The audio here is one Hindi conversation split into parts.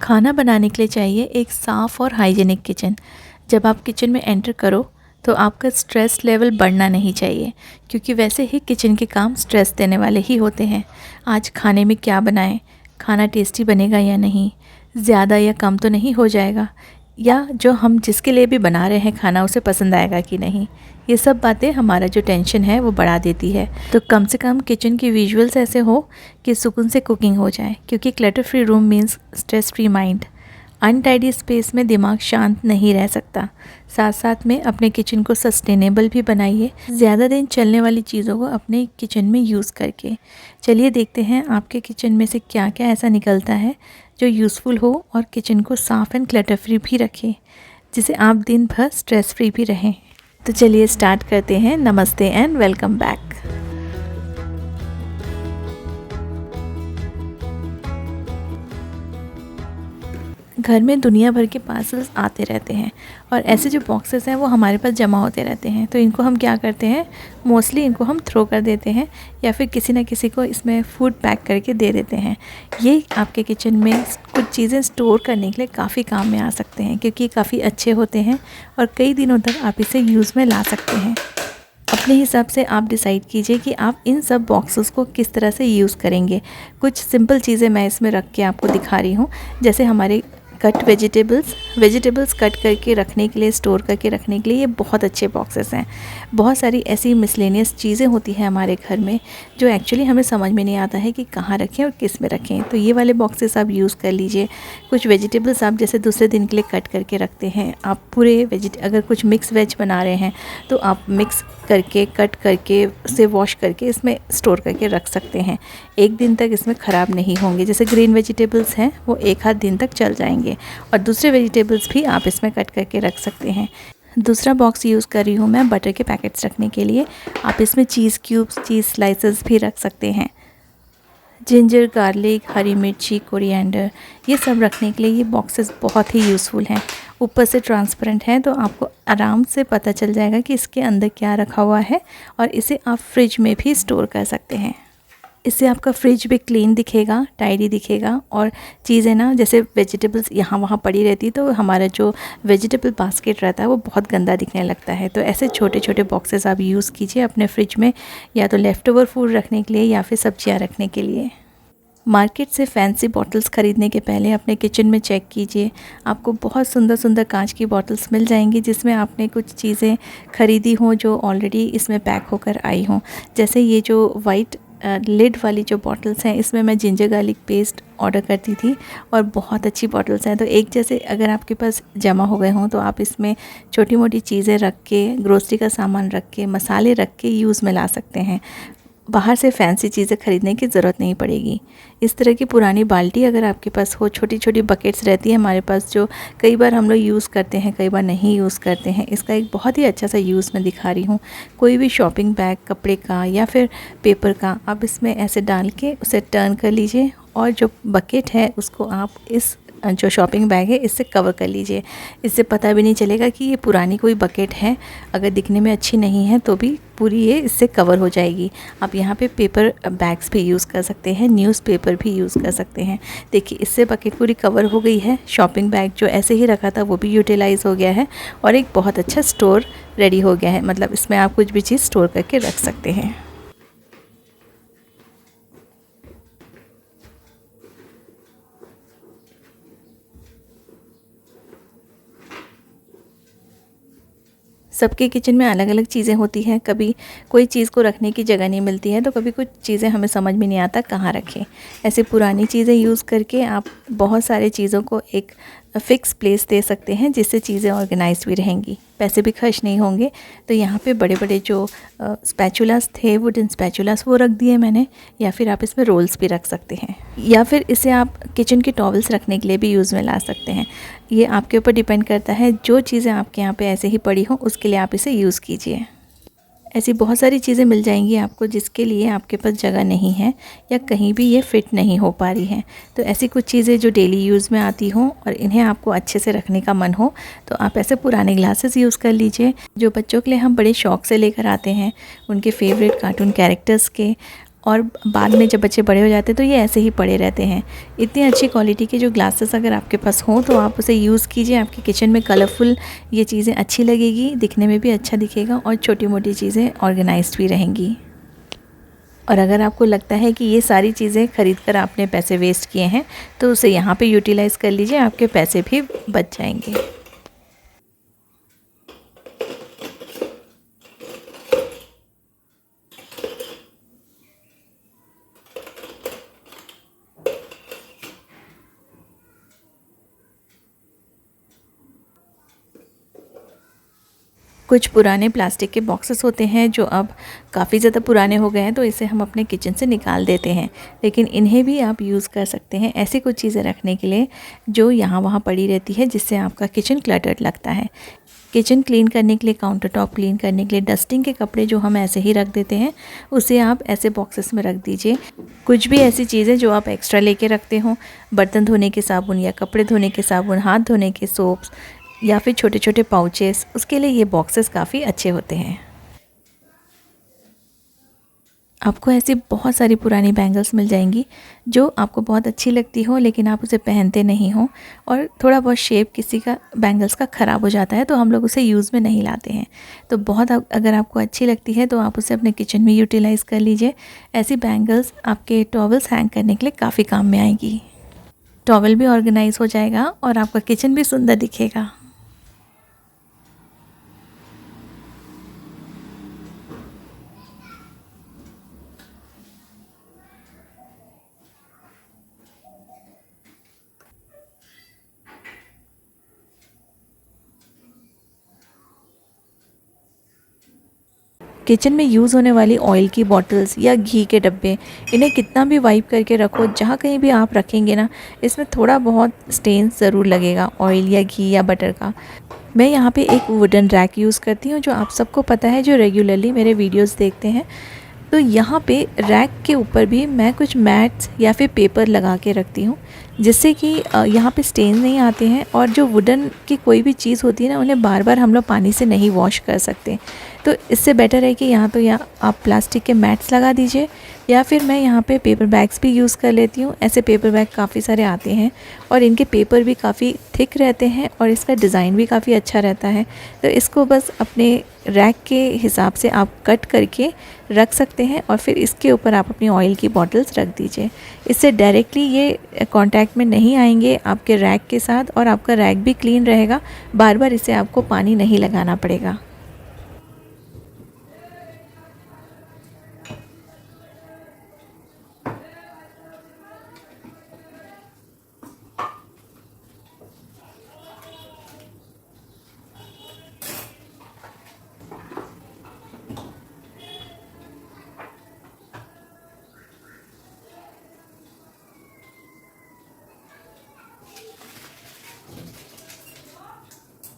खाना बनाने के लिए चाहिए एक साफ़ और हाइजीनिक किचन। जब आप किचन में एंटर करो तो आपका स्ट्रेस लेवल बढ़ना नहीं चाहिए, क्योंकि वैसे ही किचन के काम स्ट्रेस देने वाले ही होते हैं। आज खाने में क्या बनाएं, खाना टेस्टी बनेगा या नहीं, ज़्यादा या कम तो नहीं हो जाएगा, या जो हम जिसके लिए भी बना रहे हैं खाना उसे पसंद आएगा कि नहीं। ये सब बातें हमारा जो टेंशन है वो बढ़ा देती है। तो कम से कम किचन की विजुअल्स ऐसे हो कि सुकून से कुकिंग हो जाए, क्योंकि clutter free room means stress free mind. Untidy space में दिमाग शांत नहीं रह सकता। साथ साथ में अपने किचन को सस्टेनेबल भी बनाइए, ज़्यादा दिन चलने वाली चीज़ों को अपने किचन में यूज़ करके। चलिए देखते हैं आपके किचन में से क्या क्या ऐसा निकलता है जो यूज़फुल हो और किचन को साफ़ एंड क्लटर फ्री भी रखे, जिसे आप दिन भर स्ट्रेस फ्री भी रहें। तो चलिए स्टार्ट करते हैं। नमस्ते एंड वेलकम बैक। घर में दुनिया भर के पार्सल्स आते रहते हैं और ऐसे जो बॉक्सेस हैं वो हमारे पास जमा होते रहते हैं। तो इनको हम क्या करते हैं, मोस्टली इनको हम थ्रो कर देते हैं या फिर किसी न किसी को इसमें फूड पैक करके दे देते हैं। ये आपके किचन में कुछ चीज़ें स्टोर करने के लिए काफ़ी काम में आ सकते हैं, क्योंकि काफ़ी अच्छे होते हैं और कई दिनों तक आप इसे यूज़ में ला सकते हैं। अपने हिसाब से आप डिसाइड कीजिए कि आप इन सब बॉक्सेस को किस तरह से यूज़ करेंगे। कुछ सिंपल चीज़ें मैं इसमें रख के आपको दिखा रही हूँ, जैसे हमारे कट वेजिटेबल्स कट करके रखने के लिए, स्टोर करके रखने के लिए ये बहुत अच्छे बॉक्सेस हैं। बहुत सारी ऐसी मिसलेनियस चीज़ें होती हैं हमारे घर में जो एक्चुअली हमें समझ में नहीं आता है कि कहाँ रखें और किस में रखें। तो ये वाले बॉक्सेस आप यूज़ कर लीजिए। कुछ वेजिटेबल्स आप जैसे दूसरे दिन के लिए कट करके रखते हैं, आप पूरे अगर कुछ मिक्स वेज बना रहे हैं तो आप मिक्स करके, कट करके, उसे वॉश करके इसमें स्टोर करके रख सकते हैं। एक दिन तक इसमें ख़राब नहीं होंगे। जैसे ग्रीन वेजिटेबल्स हैं वो एक आध दिन तक चल जाएंगे, और दूसरे वेजिटेबल्स भी आप इसमें कट करके रख सकते हैं। दूसरा बॉक्स यूज़ कर रही हूँ मैं बटर के पैकेट्स रखने के लिए। आप इसमें चीज़ क्यूब्स, चीज़ स्लाइसेस भी रख सकते हैं। जिंजर, गार्लिक, हरी मिर्ची, कोरिएंडर, ये सब रखने के लिए ये बॉक्सेस बहुत ही यूज़फुल हैं। ऊपर से ट्रांसपेरेंट है तो आपको आराम से पता चल जाएगा कि इसके अंदर क्या रखा हुआ है, और इसे आप फ्रिज में भी स्टोर कर सकते हैं। इससे आपका फ्रिज भी क्लीन दिखेगा, टाइडी दिखेगा, और चीज़ें ना जैसे वेजिटेबल्स यहाँ वहाँ पड़ी रहती तो हमारा जो वेजिटेबल बास्केट रहता है वो बहुत गंदा दिखने लगता है। तो ऐसे छोटे छोटे बॉक्सेस आप यूज़ कीजिए अपने फ्रिज में, या तो लेफ़्ट ओवर फूड रखने के लिए या फिर सब्जियाँ रखने के लिए। मार्केट से फैंसी बॉटल्स ख़रीदने के पहले अपने किचन में चेक कीजिए। आपको बहुत सुंदर सुंदर कांच की बॉटल्स मिल जाएंगी जिसमें आपने कुछ चीज़ें ख़रीदी हों जो ऑलरेडी इसमें पैक होकर आई हों। जैसे ये जो वाइट लिड वाली जो बॉटल्स हैं, इसमें मैं जिंजर गार्लिक पेस्ट ऑर्डर करती थी और बहुत अच्छी बॉटल्स हैं। तो एक जैसे अगर आपके पास जमा हो गए हों तो आप इसमें छोटी मोटी चीज़ें रख के, ग्रोसरी का सामान रख के, मसाले रख के यूज़ में ला सकते हैं। बाहर से फैंसी चीज़ें ख़रीदने की ज़रूरत नहीं पड़ेगी। इस तरह की पुरानी बाल्टी अगर आपके पास हो, छोटी छोटी बकेट्स रहती है हमारे पास जो कई बार हम लोग यूज़ करते हैं, कई बार नहीं यूज़ करते हैं। इसका एक बहुत ही अच्छा सा यूज़ मैं दिखा रही हूँ। कोई भी शॉपिंग बैग कपड़े का या फिर पेपर का आप इसमें ऐसे डाल के उसे टर्न कर लीजिए, और जो बकेट है उसको आप इस जो शॉपिंग बैग है इससे कवर कर लीजिए। इससे पता भी नहीं चलेगा कि ये पुरानी कोई बकेट है। अगर दिखने में अच्छी नहीं है तो भी पूरी ये इससे कवर हो जाएगी। आप यहाँ पे पेपर बैग्स भी यूज़ कर सकते हैं, न्यूज़पेपर भी यूज़ कर सकते हैं। देखिए इससे बकेट पूरी कवर हो गई है। शॉपिंग बैग जो ऐसे ही रखा था वो भी यूटिलाइज़ हो गया है, और एक बहुत अच्छा स्टोर रेडी हो गया है। मतलब इसमें आप कुछ भी चीज़ स्टोर करके रख सकते हैं। सबके किचन में अलग अलग चीज़ें होती हैं। कभी कोई चीज़ को रखने की जगह नहीं मिलती है, तो कभी कुछ चीज़ें हमें समझ में नहीं आता कहाँ रखें। ऐसे पुरानी चीज़ें यूज़ करके आप बहुत सारे चीज़ों को एक फ़िक्स प्लेस दे सकते हैं, जिससे चीज़ें ऑर्गेनाइज भी रहेंगी, पैसे भी खर्च नहीं होंगे। तो यहाँ पे बड़े बड़े जो स्पैचुलास थे, वुडन स्पैचुलास, वो रख दिए मैंने। या फिर आप इसमें रोल्स भी रख सकते हैं, या फिर इसे आप किचन के टॉवल्स रखने के लिए भी यूज़ में ला सकते हैं। ये आपके ऊपर डिपेंड करता है। जो चीज़ें आपके यहाँ पे ऐसे ही पड़ी हों उसके लिए आप इसे यूज़ कीजिए। ऐसी बहुत सारी चीज़ें मिल जाएंगी आपको जिसके लिए आपके पास जगह नहीं है, या कहीं भी ये फ़िट नहीं हो पा रही हैं। तो ऐसी कुछ चीज़ें जो डेली यूज़ में आती हों और इन्हें आपको अच्छे से रखने का मन हो, तो आप ऐसे पुराने ग्लासेस यूज़ कर लीजिए। जो बच्चों के लिए हम बड़े शौक़ से लेकर आते हैं, उनके फेवरेट कार्टून कैरेक्टर्स के, और बाद में जब बच्चे बड़े हो जाते हैं तो ये ऐसे ही पड़े रहते हैं। इतनी अच्छी क्वालिटी के जो ग्लासेस अगर आपके पास हों तो आप उसे यूज़ कीजिए। आपके किचन में कलरफुल ये चीज़ें अच्छी लगेगी, दिखने में भी अच्छा दिखेगा और छोटी मोटी चीज़ें ऑर्गेनाइज्ड भी रहेंगी। और अगर आपको लगता है कि ये सारी चीज़ें ख़रीद कर आपने पैसे वेस्ट किए हैं तो उसे यहाँ पे यूटिलाइज़ कर लीजिए, आपके पैसे भी बच जाएंगे। कुछ पुराने प्लास्टिक के बॉक्सेस होते हैं जो अब काफ़ी ज़्यादा पुराने हो गए हैं, तो इसे हम अपने किचन से निकाल देते हैं, लेकिन इन्हें भी आप यूज़ कर सकते हैं ऐसी कुछ चीज़ें रखने के लिए जो यहाँ वहाँ पड़ी रहती है, जिससे आपका किचन क्लटर्ड लगता है। किचन क्लीन करने के लिए, काउंटर टॉप क्लीन करने के लिए डस्टिंग के कपड़े जो हम ऐसे ही रख देते हैं उसे आप ऐसे बॉक्सेस में रख दीजिए। कुछ भी ऐसी चीज़ें जो आप एक्स्ट्रा लेके रखते हो, बर्तन धोने के साबुन या कपड़े धोने के साबुन, हाथ धोने के सोप्स या फिर छोटे छोटे पाउचेस, उसके लिए ये बॉक्सेस काफ़ी अच्छे होते हैं। आपको ऐसी बहुत सारी पुरानी बैंगल्स मिल जाएंगी जो आपको बहुत अच्छी लगती हो लेकिन आप उसे पहनते नहीं हो, और थोड़ा बहुत शेप किसी का बैंगल्स का ख़राब हो जाता है तो हम लोग उसे यूज़ में नहीं लाते हैं। तो बहुत अगर आपको अच्छी लगती है तो आप उसे अपने किचन में यूटिलाइज़ कर लीजिए। ऐसी बैंगल्स आपके टॉवल्स हैंग करने के लिए काफ़ी काम में आएगी। टॉवल भी ऑर्गेनाइज हो जाएगा और आपका किचन भी सुंदर दिखेगा। किचन में यूज़ होने वाली ऑयल की बॉटल्स या घी के डब्बे, इन्हें कितना भी वाइप करके रखो, जहाँ कहीं भी आप रखेंगे ना, इसमें थोड़ा बहुत स्टेन ज़रूर लगेगा ऑयल या घी या बटर का। मैं यहाँ पे एक वुडन रैक यूज़ करती हूँ, जो आप सबको पता है जो रेगुलरली मेरे वीडियोस देखते हैं। तो यहाँ पे रैक के ऊपर भी मैं कुछ मैट्स या फिर पेपर लगा के रखती हूँ, जिससे कि यहाँ पे स्टेन नहीं आते हैं, और जो वुडन की कोई भी चीज़ होती है ना, उन्हें बार बार हम लोग पानी से नहीं वॉश कर सकते। तो इससे बेटर है कि यहाँ तो यहाँ आप प्लास्टिक के मैट्स लगा दीजिए, या फिर मैं यहाँ पे पेपर बैग्स भी यूज़ कर लेती हूँ। ऐसे पेपर बैग काफ़ी सारे आते हैं और इनके पेपर भी काफ़ी थिक रहते हैं और इसका डिज़ाइन भी काफ़ी अच्छा रहता है। तो इसको बस अपने रैक के हिसाब से आप कट करके रख सकते हैं और फिर इसके ऊपर आप अपनी ऑयल की बॉटल्स रख दीजिए। इससे डायरेक्टली ये कांटेक्ट में नहीं आएंगे आपके रैक के साथ, और आपका रैक भी क्लीन रहेगा। बार बार इसे आपको पानी नहीं लगाना पड़ेगा।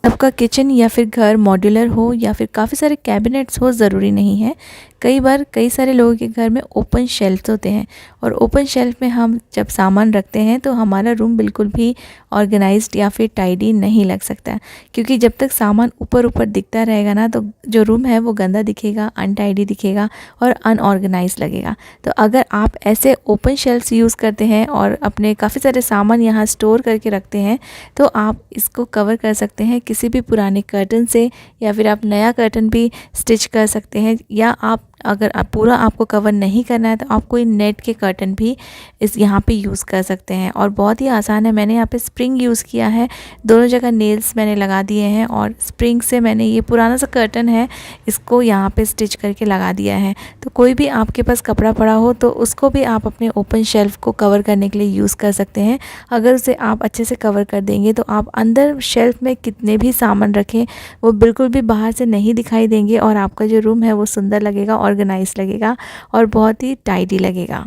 आपका किचन या फिर घर मॉड्यूलर हो या फिर काफ़ी सारे कैबिनेट्स हो, ज़रूरी नहीं है। कई बार कई सारे लोगों के घर में ओपन शेल्फ्स होते हैं, और ओपन शेल्फ में हम जब सामान रखते हैं तो हमारा रूम बिल्कुल भी ऑर्गेनाइज्ड या फिर टाइडी नहीं लग सकता, क्योंकि जब तक सामान ऊपर ऊपर दिखता रहेगा ना, तो जो रूम है वो गंदा दिखेगा, अनटाइडी दिखेगा और अनऑर्गेनाइज लगेगा। तो अगर आप ऐसे ओपन शेल्फ्स यूज़ करते हैं और अपने काफ़ी सारे सामान यहाँ स्टोर करके रखते हैं, तो आप इसको कवर कर सकते हैं किसी भी पुराने कर्टन से, या फिर आप नया कर्टन भी स्टिच कर सकते हैं, या आप अगर आप पूरा आपको कवर नहीं करना है तो आप कोई नेट के कर्टन भी इस यहाँ पे यूज़ कर सकते हैं। और बहुत ही आसान है। मैंने यहाँ पे स्प्रिंग यूज़ किया है, दोनों जगह नेल्स मैंने लगा दिए हैं, और स्प्रिंग से मैंने ये पुराना सा कर्टन है इसको यहाँ पे स्टिच करके लगा दिया है। तो कोई भी आपके पास कपड़ा पड़ा हो तो उसको भी आप अपने ओपन शेल्फ को कवर करने के लिए यूज़ कर सकते हैं। अगर उसे आप अच्छे से कवर कर देंगे तो आप अंदर शेल्फ में कितने भी सामान रखें वो बिल्कुल भी बाहर से नहीं दिखाई देंगे, और आपका जो रूम है वो सुंदर लगेगा, ऑर्गेनाइज लगेगा और बहुत ही टाइडी लगेगा।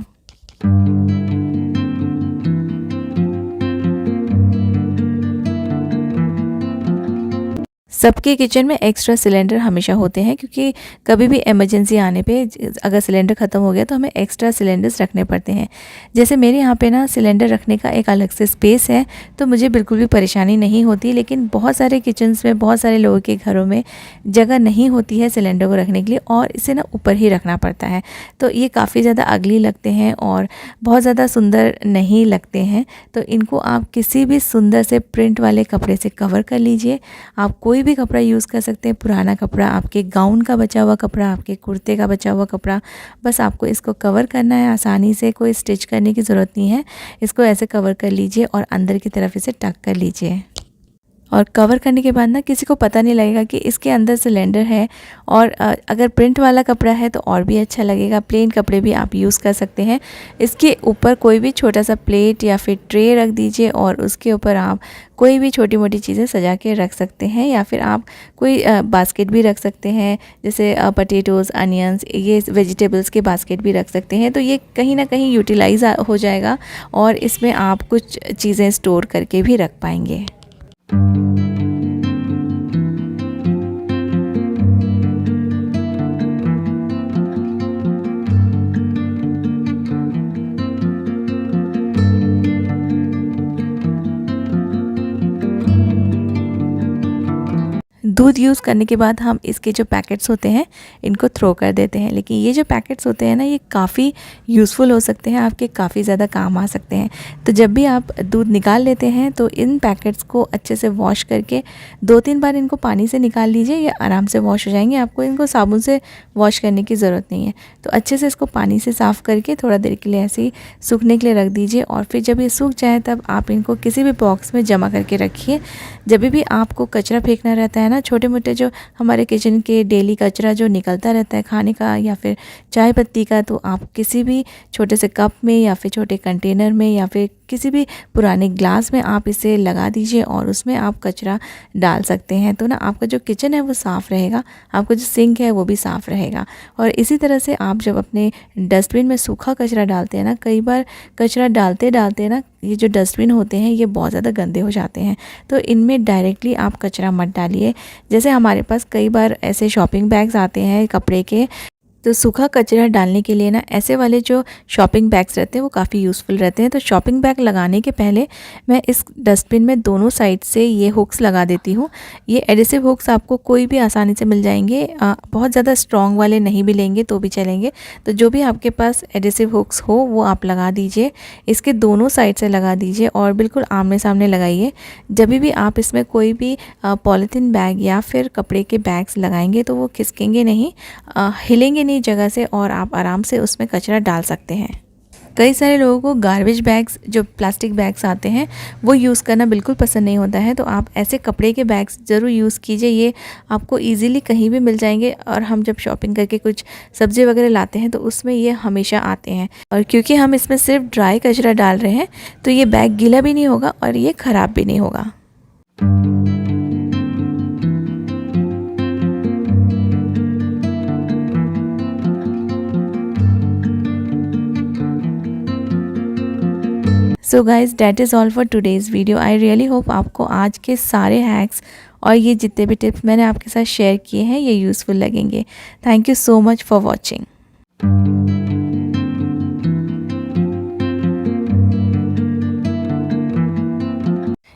सबके किचन में एक्स्ट्रा सिलेंडर हमेशा होते हैं, क्योंकि कभी भी इमरजेंसी आने पे अगर सिलेंडर ख़त्म हो गया तो हमें एक्स्ट्रा सिलेंडर्स रखने पड़ते हैं। जैसे मेरे यहाँ पे ना सिलेंडर रखने का एक अलग से स्पेस है, तो मुझे बिल्कुल भी परेशानी नहीं होती। लेकिन बहुत सारे किचन्स में, बहुत सारे लोगों के घरों में जगह नहीं होती है सिलेंडर को रखने के लिए, और इसे ना ऊपर ही रखना पड़ता है। तो ये काफ़ी ज़्यादा अगली लगते हैं और बहुत ज़्यादा सुंदर नहीं लगते हैं। तो इनको आप किसी भी सुंदर से प्रिंट वाले कपड़े से कवर कर लीजिए। आप कोई भी कपड़ा यूज़ कर सकते हैं, पुराना कपड़ा, आपके गाउन का बचा हुआ कपड़ा, आपके कुर्ते का बचा हुआ कपड़ा, बस आपको इसको कवर करना है आसानी से। कोई स्टिच करने की ज़रूरत नहीं है। इसको ऐसे कवर कर लीजिए और अंदर की तरफ इसे टक कर लीजिए। और कवर करने के बाद ना किसी को पता नहीं लगेगा कि इसके अंदर सिलेंडर है। और अगर प्रिंट वाला कपड़ा है तो और भी अच्छा लगेगा। प्लेन कपड़े भी आप यूज़ कर सकते हैं। इसके ऊपर कोई भी छोटा सा प्लेट या फिर ट्रे रख दीजिए और उसके ऊपर आप कोई भी छोटी मोटी चीज़ें सजा के रख सकते हैं, या फिर आप कोई बास्केट भी रख सकते हैं, जैसे पटेटोज़, अनियंस, ये वेजिटेबल्स के बास्केट भी रख सकते हैं। तो ये कहीं ना कहीं यूटिलाइज़ हो जाएगा और इसमें आप कुछ चीज़ें स्टोर करके भी रख पाएंगे। दूध यूज़ करने के बाद हम इसके जो पैकेट्स होते हैं इनको थ्रो कर देते हैं, लेकिन ये जो पैकेट्स होते हैं ना, ये काफ़ी यूज़फुल हो सकते हैं, आपके काफ़ी ज़्यादा काम आ सकते हैं। तो जब भी आप दूध निकाल लेते हैं तो इन पैकेट्स को अच्छे से वॉश करके 2-3 बार इनको पानी से निकाल लीजिए, ये आराम से वॉश हो जाएंगे। आपको इनको साबुन से वॉश करने की ज़रूरत नहीं है। तो अच्छे से इसको पानी से साफ़ करके थोड़ा देर के लिए ऐसे ही सूखने के लिए रख दीजिए, और फिर जब ये सूख जाए तब आप इनको किसी भी बॉक्स में जमा करके रखिए। जब भी आपको कचरा फेंकना रहता है ना, छोटे मोटे जो हमारे किचन के डेली कचरा जो निकलता रहता है खाने का या फिर चाय पत्ती का, तो आप किसी भी छोटे से कप में या फिर छोटे कंटेनर में या फिर किसी भी पुराने ग्लास में आप इसे लगा दीजिए और उसमें आप कचरा डाल सकते हैं। तो ना आपका जो किचन है वो साफ़ रहेगा, आपका जो सिंक है वो भी साफ़ रहेगा। और इसी तरह से आप जब अपने डस्टबिन में सूखा कचरा डालते हैं ना, कई बार कचरा डालते डालते ना ये जो डस्टबिन होते हैं ये बहुत ज़्यादा गंदे हो जाते हैं, तो इनमें डायरेक्टली आप कचरा मत डालिए। जैसे हमारे पास कई बार ऐसे शॉपिंग बैग्स आते हैं कपड़े के, तो सूखा कचरा डालने के लिए ना ऐसे वाले जो शॉपिंग बैग्स रहते हैं वो काफ़ी यूज़फुल रहते हैं। तो शॉपिंग बैग लगाने के पहले मैं इस डस्टबिन में दोनों साइड से ये हुक्स लगा देती हूँ। ये एडिसिव हुक्स आपको कोई भी आसानी से मिल जाएंगे, बहुत ज़्यादा स्ट्रॉन्ग वाले नहीं भी लेंगे तो भी चलेंगे। तो जो भी आपके पास एडिसिव हुक्स हो वो आप लगा दीजिए, इसके दोनों साइड से लगा दीजिए और बिल्कुल आमने सामने लगाइए। जब भी आप इसमें कोई भी पॉलीथीन बैग या फिर कपड़े के बैग्स लगाएंगे तो वो खिसकेंगे नहीं, हिलेंगे जगह से, और आप आराम से उसमें कचरा डाल सकते हैं। कई सारे लोगों को गार्बेज बैग्स, जो प्लास्टिक बैग्स आते हैं, वो यूज़ करना बिल्कुल पसंद नहीं होता है। तो आप ऐसे कपड़े के बैग्स ज़रूर यूज़ कीजिए, ये आपको इजीली कहीं भी मिल जाएंगे। और हम जब शॉपिंग करके कुछ सब्ज़ी वगैरह लाते हैं तो उसमें ये हमेशा आते हैं। और क्योंकि हम इसमें सिर्फ ड्राई कचरा डाल रहे हैं तो ये बैग गीला भी नहीं होगा और ये ख़राब भी नहीं होगा। So guys, that is all for today's video. I really hope आपको आज के सारे हैक्स और ये जितने भी टिप्स मैंने आपके साथ शेयर किए हैं ये यूज़फुल लगेंगे। Thank you so much for watching.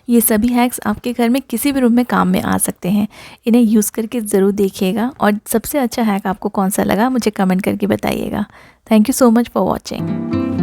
ये सभी हैक्स आपके घर में किसी भी रूम में काम में आ सकते हैं। इन्हें यूज़ करके ज़रूर देखिएगा और सबसे अच्छा हैक आपको कौन सा लगा मुझे कमेंट करके बताइएगा। Thank you so much for watching.